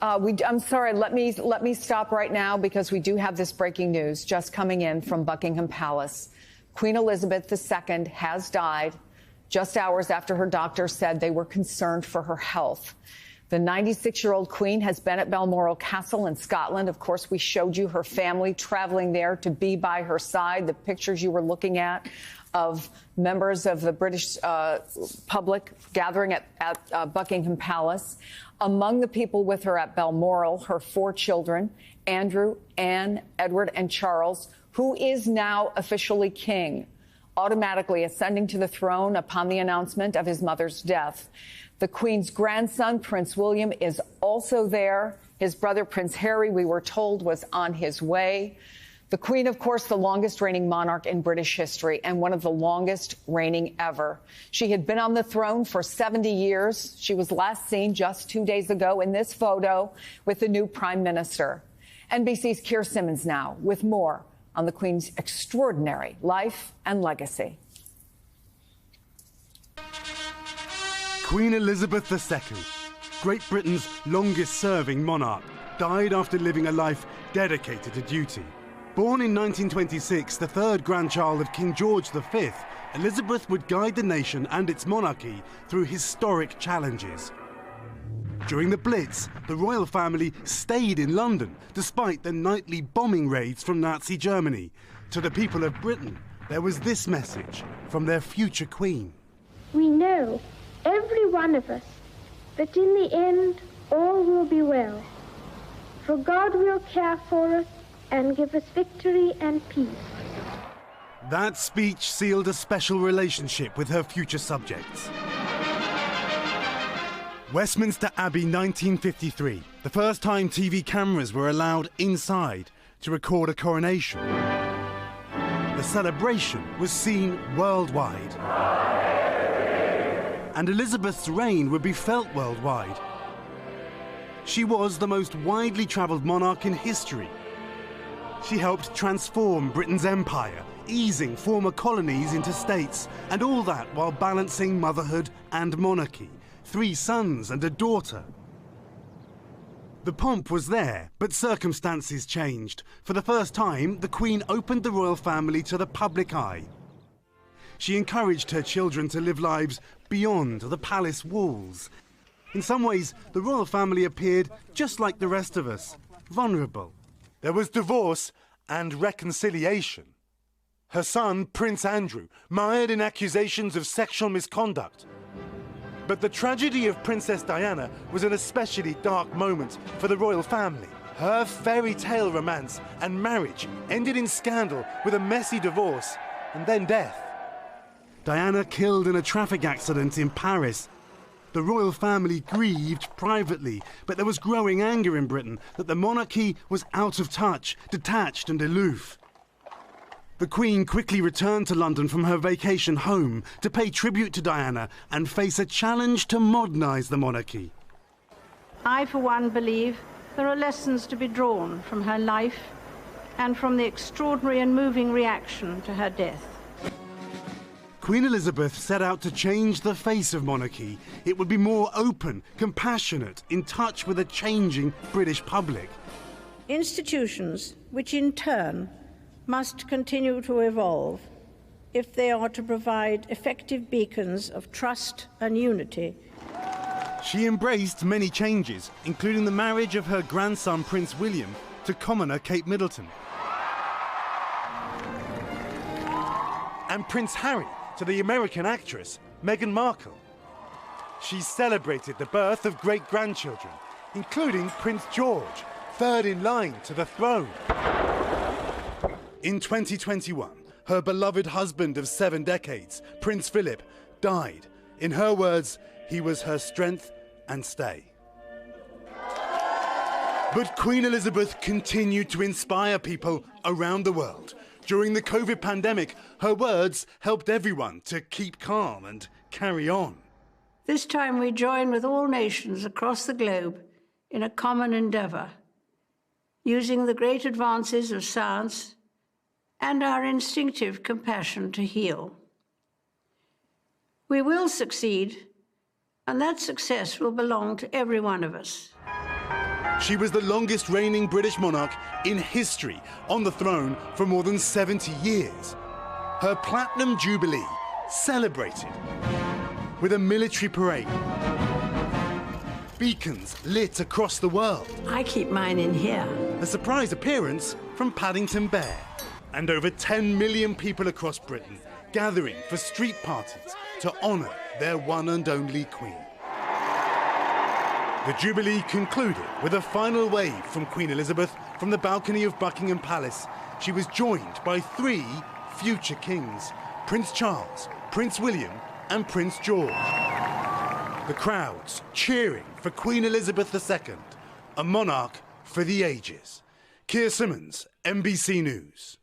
I'm sorry, let me stop right now because we do have this breaking news just coming in from Buckingham Palace. Queen Elizabeth II has died just hours after her doctor said they were concerned for her health. The 96-year-old Queen has been at Balmoral Castle in Scotland. Of course, we showed you her family traveling there to be by her side. The pictures you were looking at of members of the British public gathering at Buckingham Palace. Among the people with her at Balmoral, her 4 children, Andrew, Anne, Edward, and Charles, who is now officially king, automatically ascending to the throne upon the announcement of his mother's death. The Queen's grandson, Prince William, is also there. His brother, Prince Harry, we were told, was on his way. The Queen, of course, the longest reigning monarch in British history and one of the longest reigning ever. She had been on the throne for 70 years. She was last seen just 2 days ago in this photo with the new Prime Minister. NBC's Keir Simmons now with more on the Queen's extraordinary life and legacy. Queen Elizabeth II, Great Britain's longest-serving monarch, died after living a life dedicated to duty. Born in 1926, the third grandchild of King George V, Elizabeth would guide the nation and its monarchy through historic challenges. During the Blitz, the royal family stayed in London, despite the nightly bombing raids from Nazi Germany. To the people of Britain, there was this message from their future queen. We know, every one of us, that in the end all will be well, for God will care for us and give us victory and peace. That speech sealed a special relationship with her future subjects. Westminster Abbey, 1953, the first time TV cameras were allowed inside to record a coronation. The celebration was seen worldwide. And Elizabeth's reign would be felt worldwide. She was the most widely travelled monarch in history. She helped transform Britain's empire, easing former colonies into states, and all that while balancing motherhood and monarchy. 3 sons and a daughter. The pomp was there, but circumstances changed. For the first time, the Queen opened the royal family to the public eye. She encouraged her children to live lives beyond the palace walls. In some ways, the royal family appeared just like the rest of us, vulnerable. There was divorce and reconciliation. Her son, Prince Andrew, mired in accusations of sexual misconduct. But the tragedy of Princess Diana was an especially dark moment for the royal family. Her fairy tale romance and marriage ended in scandal with a messy divorce and then death. Diana killed in a traffic accident in Paris. The royal family grieved privately, but there was growing anger in Britain that the monarchy was out of touch, detached and aloof. The Queen quickly returned to London from her vacation home to pay tribute to Diana and face a challenge to modernise the monarchy. I, for one, believe there are lessons to be drawn from her life and from the extraordinary and moving reaction to her death. Queen Elizabeth set out to change the face of monarchy. It would be more open, compassionate, in touch with a changing British public. Institutions, which in turn must continue to evolve if they are to provide effective beacons of trust and unity. She embraced many changes, including the marriage of her grandson Prince William to commoner Kate Middleton. And Prince Harry to the American actress Meghan Markle. She celebrated the birth of great-grandchildren, including Prince George, third in line to the throne. In 2021, her beloved husband of 7 decades, Prince Philip, died. In her words, he was her strength and stay. But Queen Elizabeth continued to inspire people around the world. During the COVID pandemic, her words helped everyone to keep calm and carry on. This time we join with all nations across the globe in a common endeavour, using the great advances of science and our instinctive compassion to heal. We will succeed, and that success will belong to every one of us. She was the longest reigning British monarch in history on the throne for more than 70 years. Her Platinum Jubilee celebrated with a military parade. Beacons lit across the world. I keep mine in here. A surprise appearance from Paddington Bear. And over 10 million people across Britain gathering for street parties to honour their one and only Queen. The Jubilee concluded with a final wave from Queen Elizabeth from the balcony of Buckingham Palace. She was joined by 3 future kings, Prince Charles, Prince William and Prince George. The crowds cheering for Queen Elizabeth II, a monarch for the ages. Keir Simmons, NBC News.